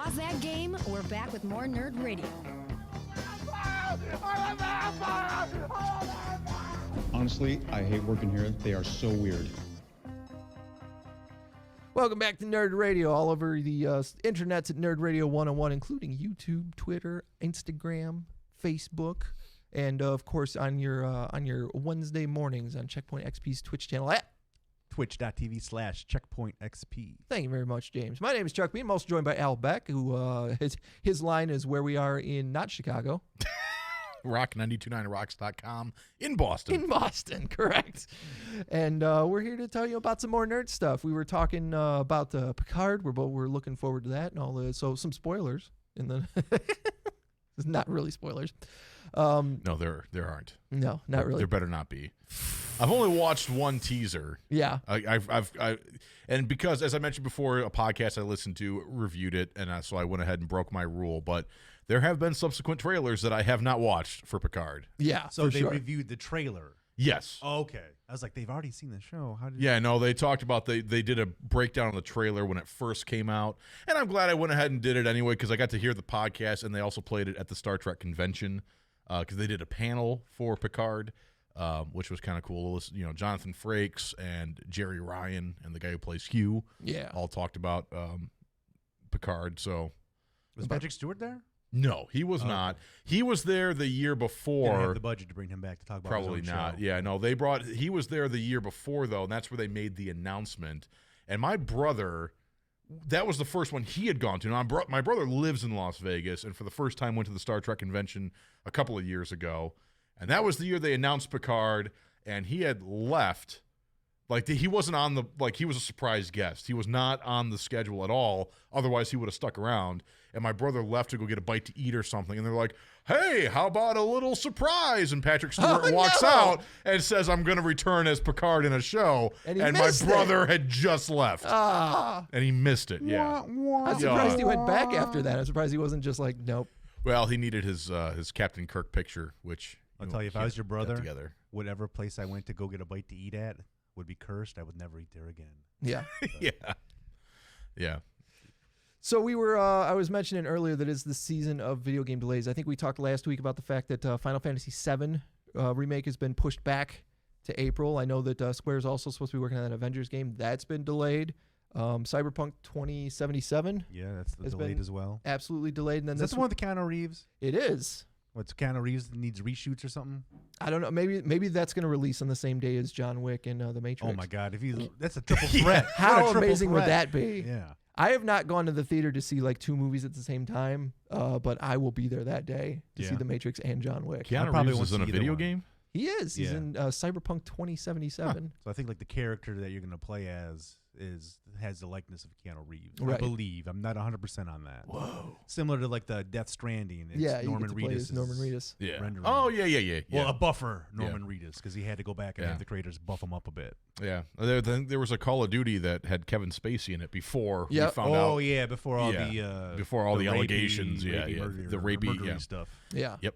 Pause that game. We're back with more Nerd Radio. Honestly, I hate working here. They are so weird. Welcome back to Nerd Radio, all over the internets at Nerd Radio 101, including YouTube, Twitter, Instagram, Facebook, and of course on your Wednesday mornings on Checkpoint XP's Twitch channel at twitch.tv/checkpointxp. Thank you very much, James. My name is Chuck B. I'm also joined by Al Beck, who his line is where we are in not Chicago. Rock929rocks.com in Boston. In Boston, correct. And we're here to tell you about some more nerd stuff. We were talking about Picard. We're looking forward to that and all the some spoilers in the. It's not really spoilers. No, there aren't. No, not really. There better not be. I've only watched one teaser. Yeah. And because, as I mentioned before, a podcast I listened to reviewed it, and so I went ahead and broke my rule. But there have been subsequent trailers that I have not watched for Picard. Yeah. So they reviewed the trailer. Yes. Oh, okay. I was like, they've already seen the show. How did? Yeah, no, they talked about they did a breakdown of the trailer when it first came out, and I'm glad I went ahead and did it anyway because I got to hear the podcast, and they also played it at the Star Trek convention because they did a panel for Picard, which was kind of cool. You know, Jonathan Frakes and Jerry Ryan and the guy who plays Hugh, all talked about Picard. So was Patrick Stewart there? No, he was not. He was there the year before. Didn't have the budget to bring him back to talk about Probably his own not. show. Yeah, no, he was there the year before, though, and that's where they made the announcement. And my brother, that was the first one he had gone to. Now, my brother lives in Las Vegas, and for the first time went to the Star Trek convention a couple of years ago. And that was the year they announced Picard, and he had left. Like, he wasn't on the, like, he was a surprise guest. He was not on the schedule at all. Otherwise, he would have stuck around. And my brother left to go get a bite to eat or something. And they're like, hey, how about a little surprise? And Patrick Stewart walks out and says, I'm going to return as Picard in a show. And my brother had just left. And he missed it, yeah. I'm surprised he went back after that. I'm surprised he wasn't just like, nope. Well, he needed his Captain Kirk picture, which I'll tell you, if I was your brother, whatever place I went to go get a bite to eat at would be cursed. I would never eat there again. Yeah. Yeah. So we were, I was mentioning earlier that it's the season of video game delays. I think we talked last week about the fact that Final Fantasy VII remake has been pushed back to April. I know that Square's also supposed to be working on an Avengers game. That's been delayed. Cyberpunk 2077. Yeah, that's delayed as well. Absolutely delayed. And then is that the one with Keanu Reeves? It is. What's Keanu Reeves needs reshoots or something? I don't know. Maybe that's going to release on the same day as John Wick and The Matrix. Oh my God! That's a triple threat. How amazing would that be? Yeah. I have not gone to the theater to see like two movies at the same time, but I will be there that day to see The Matrix and John Wick. Keanu Reeves is in a video game? He is. He's in Cyberpunk 2077. So I think like the character that you're going to play as has the likeness of Keanu Reeves. Right. I believe. I'm not 100% on that. Whoa. Similar to like the Death Stranding. It's Norman Reedus. Norman Reedus. Yeah. Rendering. Oh, yeah. Well, a buffer Norman Reedus because he had to go back and have the creators buff him up a bit. Yeah. There was a Call of Duty that had Kevin Spacey in it before we found out. Oh, yeah, before all the allegations. The rapey stuff. Yeah. Yep.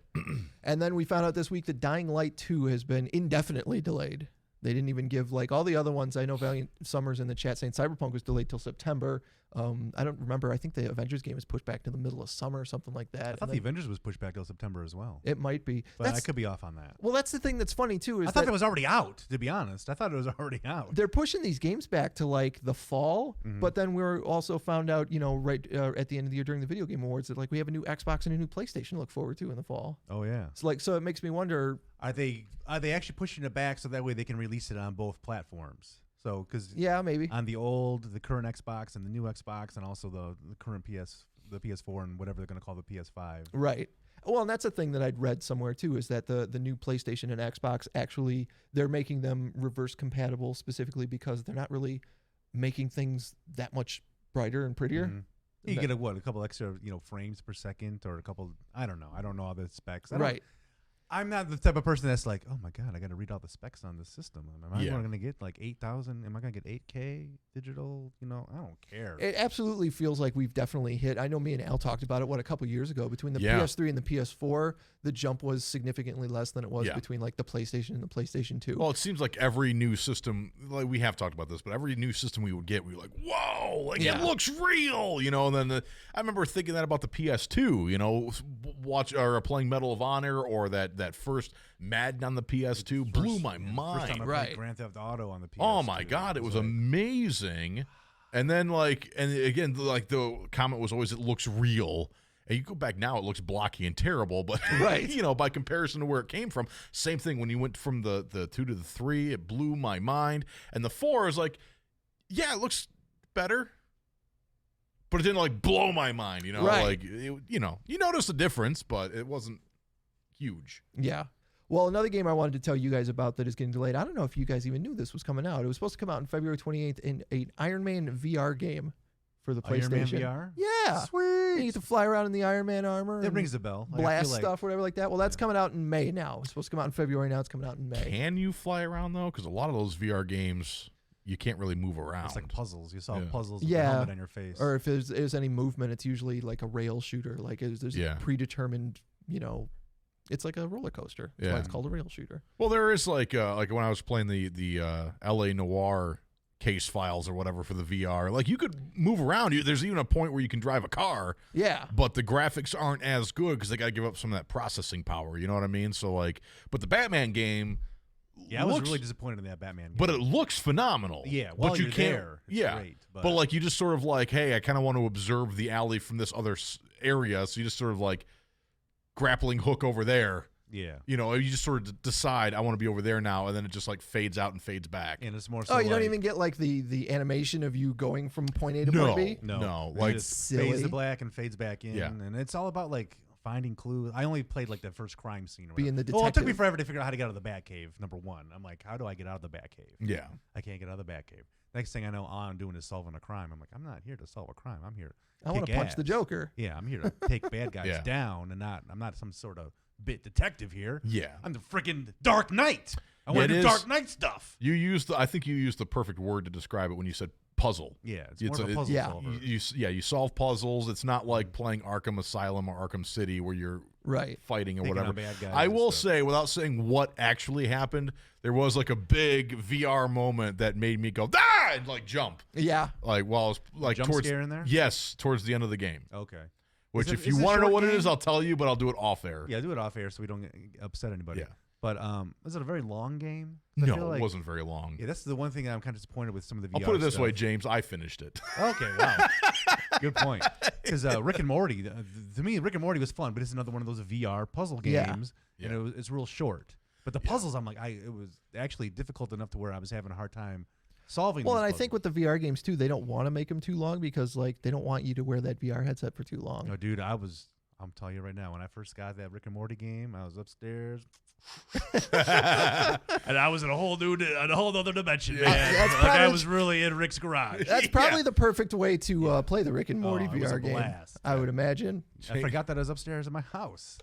And then we found out this week that Dying Light 2 has been indefinitely delayed. They didn't even give, like, all the other ones. I know Valiant Summers in the chat saying Cyberpunk was delayed till September. I don't remember. I think the Avengers game was pushed back to the middle of summer or something like that. I thought the Avengers was pushed back till September as well. It might be. But I could be off on that. Well, that's the thing that's funny, too. Is I thought it was already out, to be honest. I thought it was already out. They're pushing these games back to, like, the fall. But then we're also found out, right at the end of the year during the Video Game Awards that, like, we have a new Xbox and a new PlayStation to look forward to in the fall. Oh, yeah. So it makes me wonder. Are they actually pushing it back so that way they can release it on both platforms? So, because maybe on the current Xbox and the new Xbox, and also the current the PS4 and whatever they're going to call the PS5. Right. Well, and that's a thing that I'd read somewhere too, is that the new PlayStation and Xbox actually they're making them reverse compatible specifically because they're not really making things that much brighter and prettier. Mm-hmm. You get a couple extra frames per second or a couple. I don't know all the specs. Right. I'm not the type of person that's like, oh my god, I got to read all the specs on the system. Am I going to get like 8,000? Am I going to get 8K digital? I don't care. It absolutely feels like we've definitely hit. I know me and Al talked about it, a couple years ago. Between the PS3 and the PS4, the jump was significantly less than it was between like the PlayStation and the PlayStation 2. Well, it seems like every new system, like we have talked about this, but every new system we would get, we were like, whoa, like it looks real, and then I remember thinking that about the PS2, playing Medal of Honor or that first Madden on the PS2 blew my mind. First time I played Grand Theft Auto on the PS2. Oh my God, it was amazing. And then again, the comment was always, it looks real. And you go back now, it looks blocky and terrible, but by comparison to where it came from, same thing. When you went from the 2 to the 3, it blew my mind. And the 4 is like, yeah, it looks better, but it didn't blow my mind, Right. you notice the difference, but it wasn't huge. Yeah. Well, another game I wanted to tell you guys about that is getting delayed. I don't know if you guys even knew this was coming out. It was supposed to come out on February 28th in an Iron Man VR game for the PlayStation. Iron Man VR? Yeah. Sweet. You get to fly around in the Iron Man armor. It rings a bell. Blast stuff, whatever like that. Well, that's coming out in May now. It's supposed to come out in February. Now it's coming out in May. Can you fly around, though? Because a lot of those VR games, you can't really move around. It's like puzzles. You solve puzzles with the helmet on your face. Or if there's any movement, it's usually like a rail shooter. Like there's a predetermined, it's like a roller coaster. That's why it's called a rail shooter. Well, there is like when I was playing the LA Noire case files or whatever for the VR, like you could move around. There's even a point where you can drive a car. Yeah. But the graphics aren't as good because they got to give up some of that processing power. You know what I mean? So but the Batman game. Yeah, I was really disappointed in that Batman game. But it looks phenomenal. Yeah, but you you're can't. There, it's great, but you just sort of hey, I kind of want to observe the alley from this other area. So you just sort of grappling hook over there. Yeah. You just sort of decide I want to be over there now, and then it just fades out and fades back. And it's more so you don't even get the animation of you going from point A to point B? No. It just fades to black and fades back in. Yeah. And it's all about finding clues. I only played the first crime scene. Or being the detective. Well, it took me forever to figure out how to get out of the Batcave, number one. I'm like, how do I get out of the Batcave? Yeah. I can't get out of the Batcave. Next thing I know, all I'm doing is solving a crime. I'm like, I'm not here to solve a crime. I'm here to I want to punch the Joker. Yeah, I'm here to take bad guys down, and I'm not some sort of bit detective here. Yeah. I'm the freaking Dark Knight. I want to do Dark Knight stuff. I think you used the perfect word to describe it when you said puzzle. Yeah, it's more of a puzzle solver. You solve puzzles. It's not like playing Arkham Asylum or Arkham City where you're fighting or taking whatever. Bad guys I will say, without saying what actually happened, there was a big VR moment that made me go and jump. Yeah. While I was jump scare in there? Yes, towards the end of the game. Okay. Which, if you want to know what it is, I'll tell you, but I'll do it off air. Yeah, do it off air so we don't upset anybody. Yeah. But was it a very long game? No, it wasn't very long. Yeah, that's the one thing that I'm kind of disappointed with some of the VR I'll put it this stuff. way, James. I finished it. Okay, wow. Good point. Because Rick and Morty, to me, Rick and Morty was fun, but it's another one of those VR puzzle games, and it's real short. But the puzzles, I'm like, it was actually difficult enough to where I was having a hard time solving. Well, and I think with the VR games too, they don't want to make them too long because they don't want you to wear that VR headset for too long. No, dude, I'm telling you right now, when I first got that Rick and Morty game, I was upstairs. And I was in a whole other dimension, man. I was really in Rick's garage. That's probably the perfect way to play the Rick and Morty VR game. I would imagine. I forgot that I was upstairs in my house.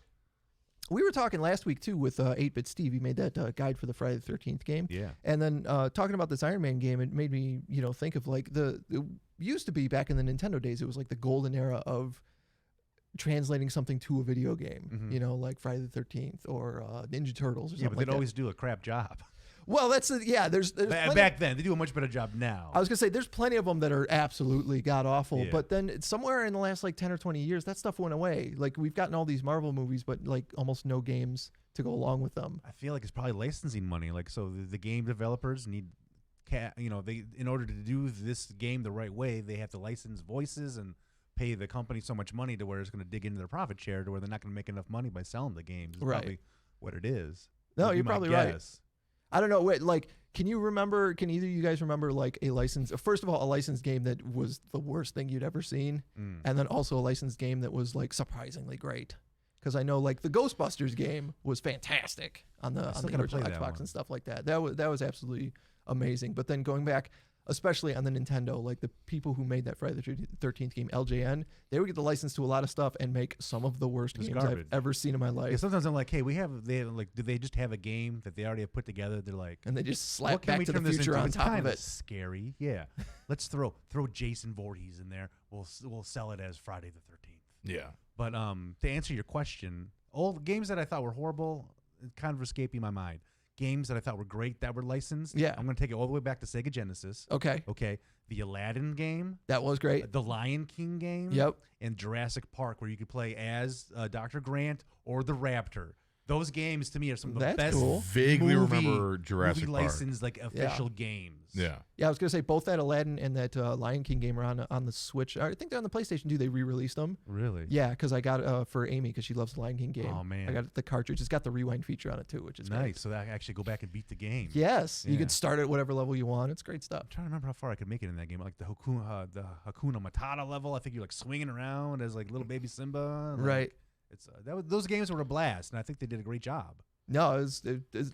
We were talking last week too with 8-Bit Steve. He made that guide for the Friday the 13th game. Yeah. And then talking about this Iron Man game, it made me think of it used to be back in the Nintendo days. It was the golden era of translating something to a video game, like Friday the 13th or Ninja Turtles or something. Yeah, but they'd always do a crap job. Well, there's back then they do a much better job now. I was gonna say there's plenty of them that are absolutely god awful, but then somewhere in the last 10 or 20 years, that stuff went away. We've gotten all these Marvel movies, but almost no games to go along with them. I feel like it's probably licensing money. So the game developers need, in order to do this game the right way, they have to license voices and pay the company so much money to where it's going to dig into their profit share to where they're not going to make enough money by selling the games. It's probably what it is. No, you're probably right. I don't know. Wait, can either of you guys remember a license? First of all, a licensed game that was the worst thing you'd ever seen, and then also a licensed game that was surprisingly great. Because I know the Ghostbusters game was fantastic on the original Xbox and stuff like that. That was absolutely amazing. But then going back, especially on the Nintendo. Like the people who made that Friday the 13th game, LJN, they would get the license to a lot of stuff and make some of the worst It's games garbage. I've ever seen in my life. Yeah, sometimes I'm like, hey, do they just have a game that they already have put together? They're like, And they just slap what can Back we to the turn this Future into? on It's top of kinda it. Scary, yeah. Let's throw Jason Voorhees in there. We'll sell it as Friday the 13th. Yeah. But to answer your question, all the games that I thought were horrible, kind of escaping my mind. Games that I thought were great that were licensed. Yeah. I'm going to take it all the way back to Sega Genesis. Okay, Okay. The Aladdin game, that was great. the Lion King game, Yep. and Jurassic Park, where you could play as Dr. Grant or the Raptor. Those games to me are some of the That's best. cool. Vaguely movie- remember Jurassic movie Park. licensed like official games. Yeah. Yeah, I was gonna say both that Aladdin and that Lion King game are on the Switch. I think they're on the PlayStation too. They re-released them. Really? Yeah, because I got for Amy because she loves the Lion King game. Oh, man. I got the cartridge. It's got the rewind feature on it too, which is Nice. great. So that I can actually go back and beat the game. Yes, you Yeah. could start at whatever level you want. It's great stuff. I'm trying to remember how far I could make it in that game. Like the Hakuna Matata level. I think you're like swinging around as like little baby Simba. Like, Right. It's those games were a blast, and I think they did a great job. No, it's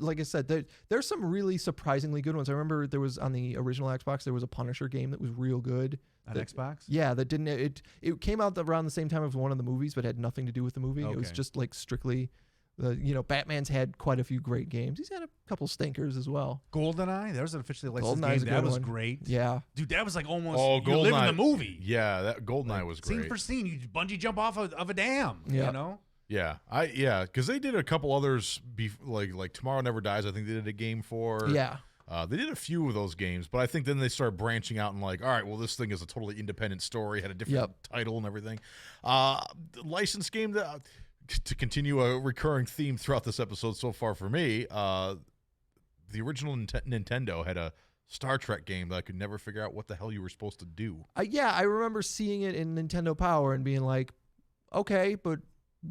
like I said, there's some really surprisingly good ones. I remember there was on the original Xbox, there was a Punisher game that was real good. On That- Xbox? Yeah, that didn't it came out around the same time as one of the movies, but had nothing to do with the movie. It was Okay. just like strictly, Batman's had quite a few great games. He's had a couple stinkers as well. GoldenEye. That was an officially licensed GoldenEye's game. a That good was one. great. Yeah, Dude, that was like almost Oh, you live in GoldenEye. the movie. Yeah, that GoldenEye was great. Scene for scene, you bungee jump off of a dam. Yeah. You know? Yeah, because they did a couple others, like Tomorrow Never Dies. I think they did a game for. yeah. They did a few of those games, but I think then they started branching out and like, all right, well, this thing is a totally independent story, had a different title and everything. The licensed game that, to continue a recurring theme throughout this episode so far for me, the original Nintendo had a Star Trek game that I could never figure out what the hell you were supposed to do. I remember seeing it in Nintendo Power and being like, okay, but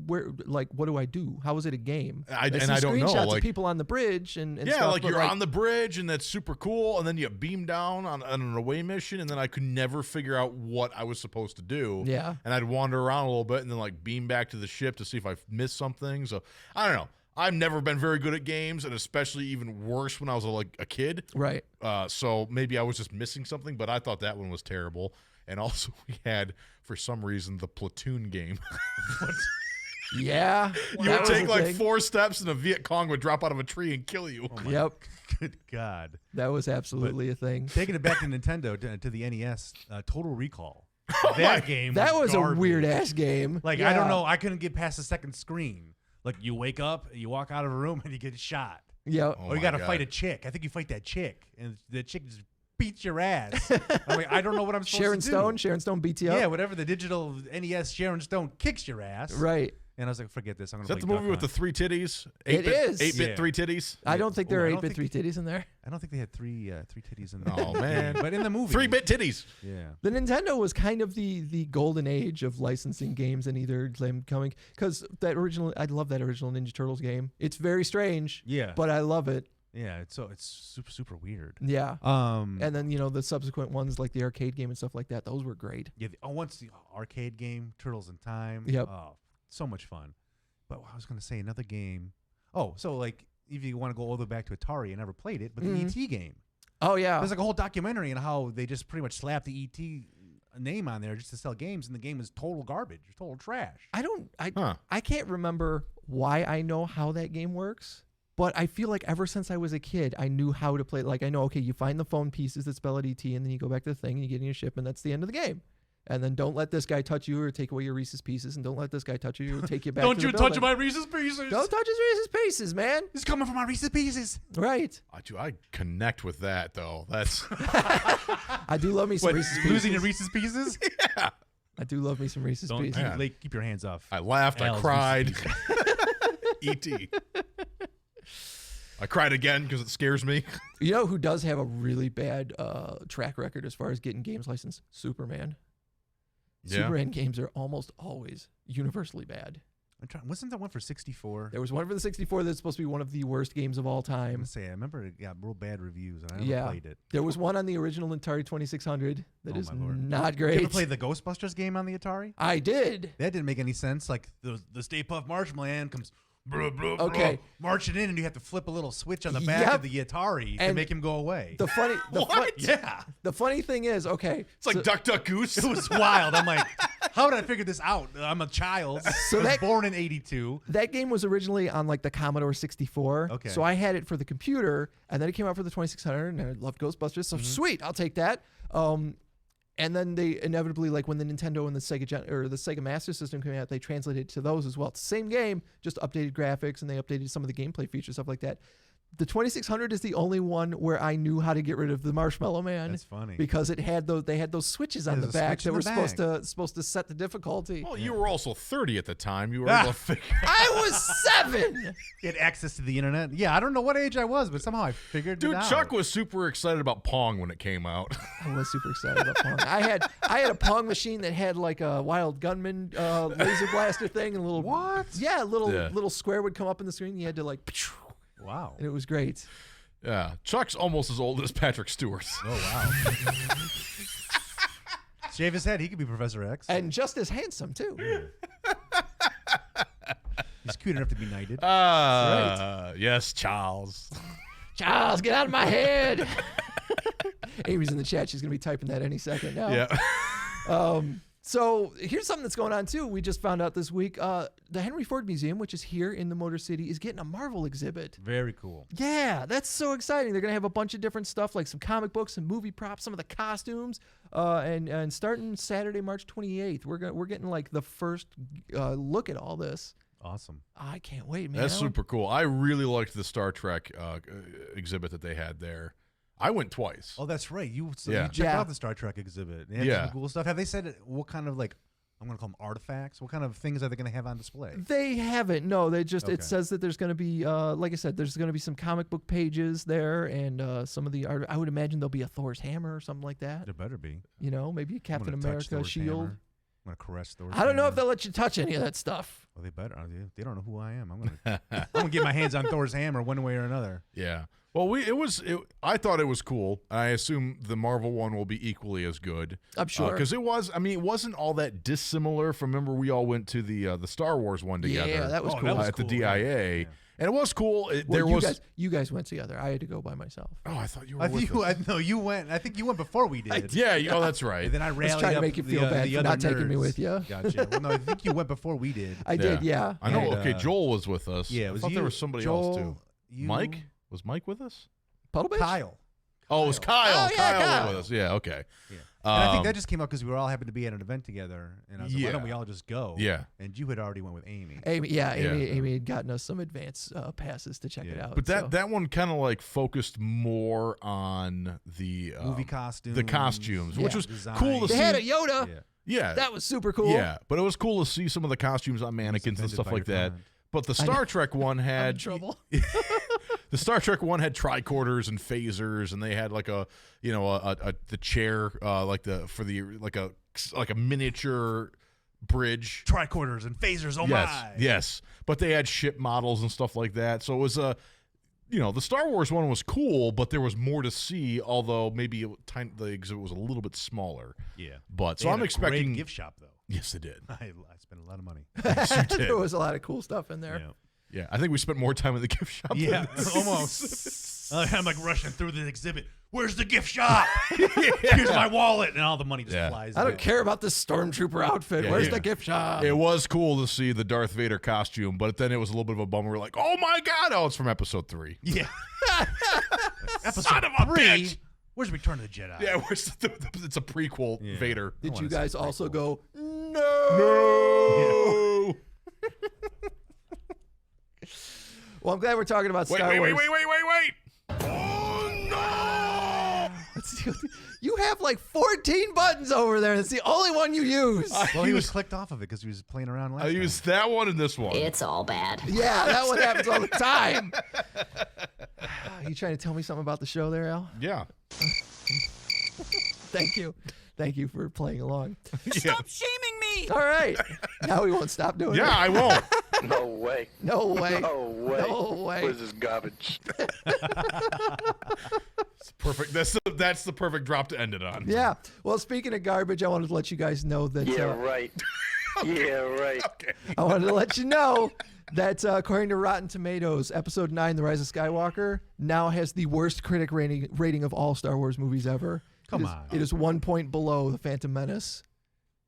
where, like, what do I do? How is it a game? I see don't know. screenshots Like, of people on the bridge and yeah, stuff, like but you're on the bridge and that's super cool, and then you beam down on an away mission, and then I could never figure out what I was supposed to do. Yeah. And I'd wander around a little bit and then like beam back to the ship to see if I missed something. So I don't know. I've never been very good at games, and especially even worse when I was a kid. Right. So maybe I was just missing something, but I thought that one was terrible. And also we had, for some reason, the Platoon game. Yeah. You that would was take a like thing. 4 steps and a Viet Cong would drop out of a tree and kill you. Yep. Good God. That was absolutely a thing. Taking it back to Nintendo, to the NES, Total Recall. my- That game That was a garbage. weird ass game. Like, Yeah. I don't know. I couldn't get past the second screen. Like, you wake up, you walk out of a room, and you get shot. Yeah. Oh Or you my got to God. fight a chick. I think you fight that chick, and the chick just beats your ass. I'm like, I don't know what I'm supposed Sharon to do. Stone. Sharon Stone beats you Yeah, up. whatever the digital NES Sharon Stone kicks your ass. Right. And I was like, forget this. I'm Is going that to the movie with the 3 titties? It is. 8-bit Yeah. 3 titties? I don't think there are I don't 8-bit 3 think- titties in there. I don't think they had three titties in there. Oh, man. But in the movie. 3-bit titties. Yeah. The Nintendo was kind of the golden age of licensing games and either them coming, because I love that original Ninja Turtles game. It's very strange, Yeah. but I love it. Yeah, it's super, super weird. Yeah. And And then, the subsequent ones like the arcade game and stuff like that, those were great. yeah, once the arcade game, Turtles in Time. Yep. Oh, so much fun. But I was going to say another game. Oh, so like if you want to go all the way back to Atari, I never played it, but the ET game. Oh, yeah. There's like a whole documentary on how they just pretty much slapped the ET name on there just to sell games, and the game is total garbage, total trash. I can't remember why I know how that game works, but I feel like ever since I was a kid, I knew how to play. Like, I know, okay, you find the phone pieces that spell out ET, and then you go back to the thing, and you get in your ship, and that's the end of the game. And then don't let this guy touch you or take away your Reese's Pieces, and don't let this guy touch you or take you back to the building. my Reese's Pieces. Don't touch his Reese's Pieces, man. He's coming for my Reese's Pieces. Right. I connect with that, though. That's I do love me some Reese's Pieces. Losing your Reese's Pieces? I do love me some Reese's Don't Pieces. Yeah. keep your hands off. I laughed. I Al's cried. Reese's E.T. I cried again because it scares me. You know who does have a really bad track record as far as getting games licensed? Superman. Yeah. Superman games are almost always universally bad. Wasn't that one for 64? There was one for the 64 that's supposed to be one of the worst games of all I'm time. gonna say I remember it got real bad reviews, and I never Yeah. played it. There was one on the original Atari 2600 that Oh, is my Lord. not Did you ever great. play the Ghostbusters game on the Atari? I did. That didn't make any sense. Like the Stay Puft Marshmallow Man comes blah, blah, Okay. blah, marching in, and you have to flip a little switch on the back of the Atari to And make him go away. The funny, Yeah. The funny thing is, okay, It's like Duck Duck Goose. It was wild. I'm like, how did I figure this out? I'm a child. So I was that- born in 82. that game was originally on like the Commodore 64. Okay. So I had it for the computer, and then it came out for the 2600, and I loved Ghostbusters. So sweet, I'll take that. And then they inevitably, like when the Nintendo and the Sega Master System came out, they translated it to those as well. It's the same game, just updated graphics, and they updated some of the gameplay features, stuff like that. The 2600 is the only one where I knew how to get rid of the Marshmallow Man. That's funny. Because it had those, they had those switches on the There's a back switch that in were the supposed to set the difficulty. Well, you were also 30 at the time. You were able to figure. I was 7. You had access to the internet. Yeah, I don't know what age I was, but somehow I figured Dude, it out. Chuck was super excited about Pong when it came out. I was super excited about Pong. I had a Pong machine that had like a Wild Gunman laser blaster thing and a little little square would come up in the screen. You had to like, Wow. and it was great. Yeah, Chuck's almost as old as Patrick Stewart. Oh, wow. Shave his head. He could be Professor X. And just as handsome too. He's cute enough to be knighted. Yes, Charles. Charles, get out of my head. Amy's in the chat. She's gonna be typing that any second now. Yeah. So here's something that's going on too. We just found out this week. The Henry Ford Museum, which is here in the Motor City, is getting a Marvel exhibit. Very cool. Yeah, that's so exciting. They're gonna have a bunch of different stuff, like some comic books, some movie props, some of the costumes, and starting Saturday, March 28th, we're getting like the first look at all this. Awesome. I can't wait, man. That's super cool. I really liked the Star Trek exhibit that they had there. I went twice. Oh, that's right. You Yeah. checked Yeah. out the Star Trek exhibit. They had Yeah. some cool stuff. Have they said what kind of, like, I'm going to call them artifacts? What kind of things are they going to have on display? They haven't. No, they just, Okay. it says that there's going to be, like I said, there's going to be some comic book pages there and some of the art. I would imagine there'll be a Thor's hammer or something like that. There better be. You know, maybe a Captain I'm gonna touch America Thor's shield. hammer. I'm going to caress Thor's I don't know hammer. if they'll let you touch any of that stuff. Well, they better. They don't know who I am. I'm going to get my hands on Thor's hammer one way or another. Yeah. Well, I thought it was cool. I assume the Marvel one will be equally as good. I'm sure. Because it wasn't all that dissimilar from, remember we all went to the Star Wars one together. Yeah, that was Oh, cool. that was at the cool, DIA. yeah. And it was cool. You guys went together. I had to go by myself. Oh, I thought you were I with think us. no, you went. I think you went before we did. Oh, that's right. And then I I was rallied trying to up make you the, feel bad the for other not taking me nerds. with you. Gotcha. Well, no, I think you went before we did. I did, yeah. I know. And, Okay, Joel was with us. Yeah, it I was thought you, there was somebody Joel, else too. you, Mike? Was Mike with us? Puddle Bitch? Kyle. Oh, it was Kyle. Oh, yeah, Kyle Kyle. was with us. Yeah, okay. Yeah. And I think Um, that just came up because we were all happened to be at an event together, and I was like, why don't we Yeah. all just go? Yeah. And you had already went with Amy. Amy had gotten us some advance passes to check it Yeah. out. But so. that one kind of like focused more on the Movie costumes. the costumes, which Yeah. was Design. cool to They see. had a Yoda. Yeah. Yeah, That was super cool. Yeah, but it was cool to see some of the costumes on mannequins and offended stuff by like your that. comment. But the Star Trek one I'm in had trouble. the Star Trek one had tricorders and phasers, and they had like a the chair like a miniature bridge. Tricorders and phasers. Oh my. Yes. But they had ship models and stuff like that. So it was the Star Wars one was cool, but there was more to see. Although maybe the exhibit was a little bit smaller. Yeah. But They so had I'm a expecting great gift shop though. Yes, they did. I spent a lot of money. Yes, you did. There was a lot of cool stuff in there. Yeah. Yeah, I think we spent more time in the gift shop. Yeah, than this. almost. I'm like rushing through the exhibit. Where's the gift shop? Here's my wallet, and all the money just Yeah. flies. I don't out. care about this stormtrooper outfit. Yeah, Where's yeah. the gift shop? It was cool to see the Darth Vader costume, but then it was a little bit of a bummer. We're like, oh my god, it's from Episode 3. Yeah. Episode Son of a 3. bitch. Where's Return of the Jedi? Yeah, it's a prequel Yeah. Vader. Did wanna you see guys the also prequel. go, no? No. Well, I'm glad we're talking about Wait, Star wait, Wars. wait. Oh no! Let's see what you have like 14 buttons over there. That's the only one you use. Well, he was clicked off of it because he was playing around last I time. used that one and this one. It's all bad. Yeah, that one happens all the time. You trying to tell me something about the show there, Al? Yeah. Thank you. Thank you for playing along. Stop shaming me! All right. Now we won't stop doing Yeah, it. I won't. No way. No way. No way. No way. What is this garbage? It's perfect. That's the perfect drop to end it on. Yeah. Well, speaking of garbage, I wanted to let you guys know that Yeah, right. Yeah, right. Okay. I wanted to let you know That's according to Rotten Tomatoes. Episode 9, The Rise of Skywalker, now has the worst critic rating of all Star Wars movies ever. Come on. It is 1 point below The Phantom Menace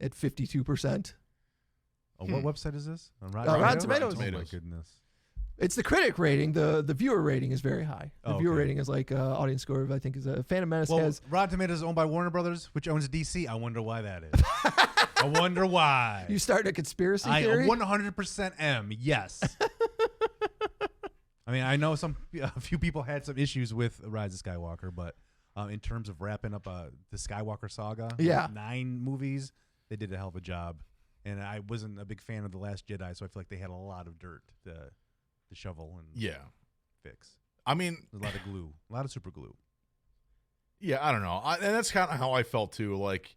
at 52%. Oh, what website is this? On Rotten Tomatoes. Oh, my goodness. It's the critic rating. The viewer rating is very high. The viewer rating is like audience score of, I think, is a Phantom Menace has. Rotten Tomatoes is owned by Warner Brothers, which owns DC. I wonder why that is. I wonder why. You starting a conspiracy I theory? 100% am. Yes. I mean, I know a few people had some issues with Rise of Skywalker, but in terms of wrapping up the Skywalker saga, 9 movies, they did a hell of a job. And I wasn't a big fan of The Last Jedi, so I feel like they had a lot of dirt to shovel and fix. I mean, a lot of glue, a lot of super glue. Yeah, I don't know. And that's kind of how I felt too. Like,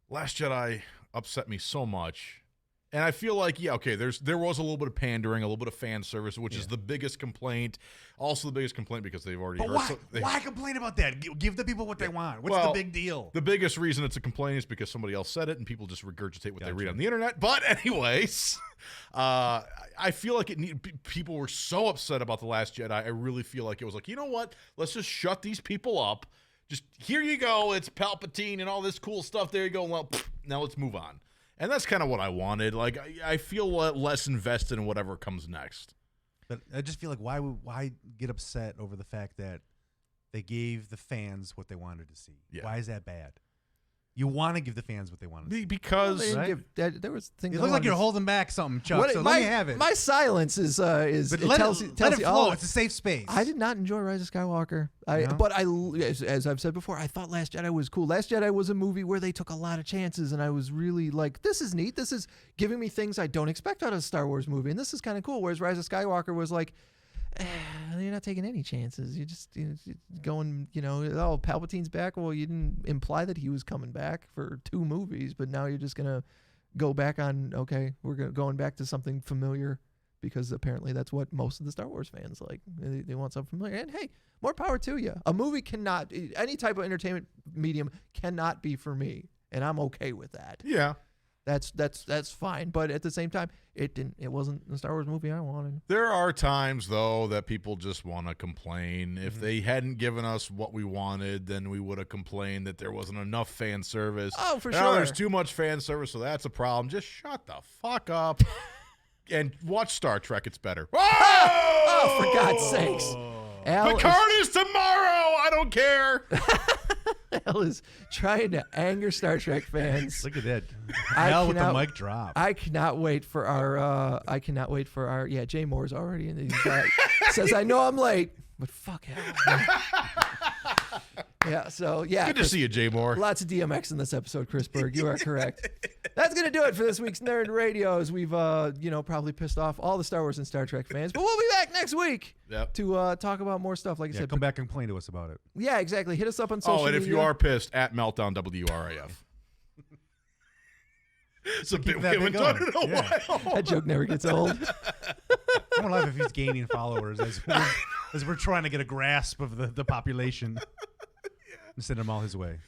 Last Jedi upset me so much. And I feel like, there was a little bit of pandering, a little bit of fan service, which is the biggest complaint. Also the biggest complaint because they've already heard. Why complain about that? Give the people what they want. What's the big deal? The biggest reason it's a complaint is because somebody else said it and people just regurgitate what they read on the internet. But anyways, I feel like people were so upset about The Last Jedi. I really feel like it was like, you know what? Let's just shut these people up. Just, here you go. It's Palpatine and all this cool stuff. There you go. Well, now let's move on. And that's kind of what I wanted. Like, I feel less invested in whatever comes next. But I just feel like why get upset over the fact that they gave the fans what they wanted to see? Yeah. Why is that bad? You want to give the fans what they want to see. Because there was things. It looks like you're holding back something, Chuck. So let me have it. My silence is but let it flow. It's a safe space. I did not enjoy Rise of Skywalker. But as I've said before, I thought Last Jedi was cool. Last Jedi was a movie where they took a lot of chances, and I was really like, this is neat. This is giving me things I don't expect out of a Star Wars movie, and this is kind of cool. Whereas Rise of Skywalker was like, you're not taking any chances. You're just going, oh, Palpatine's back. Well, you didn't imply that he was coming back for 2 movies, but now you're just going to go back on, okay, we're going back to something familiar because apparently that's what most of the Star Wars fans like. They want something familiar. And hey, more power to you. A movie cannot, any type of entertainment medium cannot be for me, and I'm okay with that. Yeah. That's fine, but at the same time, it wasn't the Star Wars movie I wanted. There are times though that people just want to complain. If they hadn't given us what we wanted, then we would have complained that there wasn't enough fan service. Oh, for sure. There's too much fan service, so that's a problem. Just shut the fuck up and watch Star Trek. It's better. Oh, for God's sakes! Picard is tomorrow. I don't care. Al is trying to anger Star Trek fans. Look at that. Al with the mic drop. I cannot wait for our. Yeah, Jay Moore's already in. Says I know I'm late, but fuck Al. Yeah. So yeah. Good to see you, Jay Moore. Lots of DMX in this episode, Chris Berg. You are correct. That's gonna do it for this week's Nerd Radio. As we've probably pissed off all the Star Wars and Star Trek fans, but we'll be back next week to talk about more stuff. Like I said, come back and complain to us about it. Yeah, exactly. Hit us up on social media. Oh, and if you are pissed, at Meltdown WRAF. It's a bit we haven't done in a while. That joke never gets old. I don't laugh if he's gaining followers as we're trying to get a grasp of the population. And send them all his way.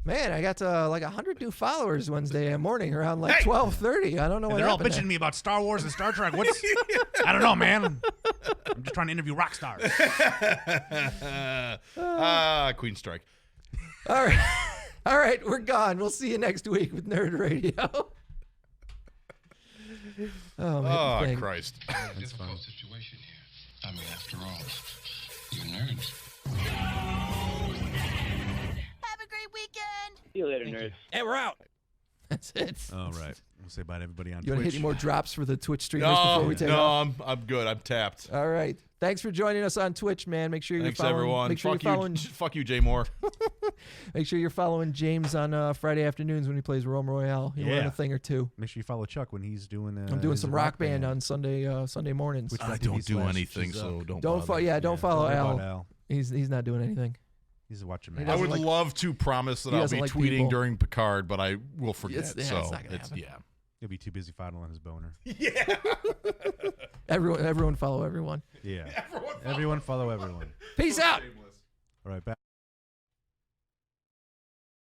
Man, I got like 100 new followers Wednesday morning around like 12:30. I don't know what they're all happened bitching me about Star Wars and Star Trek. What's I don't know, man. I'm just trying to interview rock stars. Queen Strike. All right, we're gone. We'll see you next week with Nerd Radio. Oh, Christ. Difficult situation here. I mean, after all, you're nerds. Have a great weekend. See you later, nerds. And we're out. That's it. All right. We'll say bye to everybody on You want to Twitch. hit any more drops for the Twitch streamers before we take off? No, I'm good. I'm tapped. All right. Thanks for joining us on Twitch, man. Make sure Thanks, you're following. everyone. Make sure you're following. Fuck you, Jay Moore. Make sure you're following James on Friday afternoons when he plays Rome Royale. He'll learn a thing or two. Make sure you follow Chuck when he's doing. I'm doing some rock band on Sunday mornings. I don't do anything, so don't. Don't follow Al. He's not doing anything. He's watching me. I would love to promise that I'll be tweeting during Picard, but I will forget. It's not gonna happen. He'll be too busy fondling his boner. Yeah. Everyone follow everyone. Yeah. Everyone follow everyone. Peace out. All right, back.